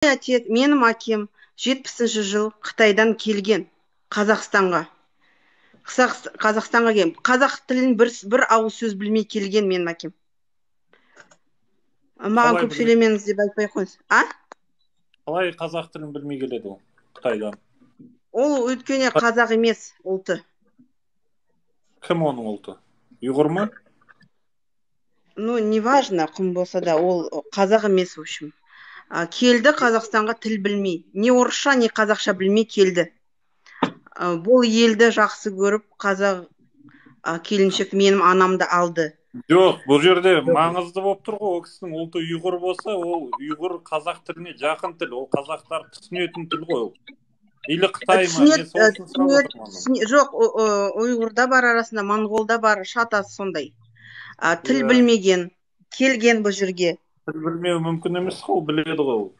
менің әкем 70-ші жыл Қытайдан келген Қазақстанға. Қазақстанға келген. Қазақ тілін бір ауыз сөз білмей келген менің әкем. Маған Қалай көп сөйлемеңіз деп айтпай қойыңыз. қалай қазақ тілін білмей келеді ол Қытайдан? Ол өйткені қазақ емес ұлты. Кім оның ұлты? Ұйғыр ма? Неважно, кім болса да, ол қазақ емес, в общем. Келді Қазақстанға тіл білмей. Не орысша, не қазақша білмей келді. Бұл елді жақсы көріп, қазақ келіншек менің анамды алды. Жоқ, бұл жерде маңызды болып тұр ғой, ол кісінің ұлты ұйғыр болса, ол ұйғыр қазақ тіліне жақын тіл, ол қазақтар түсінетін тіл ғой ол. Или Қытай ма? Мен сол үшін сұрап отырмын. Жоқ, ұйғырда бар арасында, моңғолда бар, шатасы сондай. Тіл Иә. білмеген, келген бұл жерге. Тіл білмеу мүмкін емес қой, біледі ғой ол.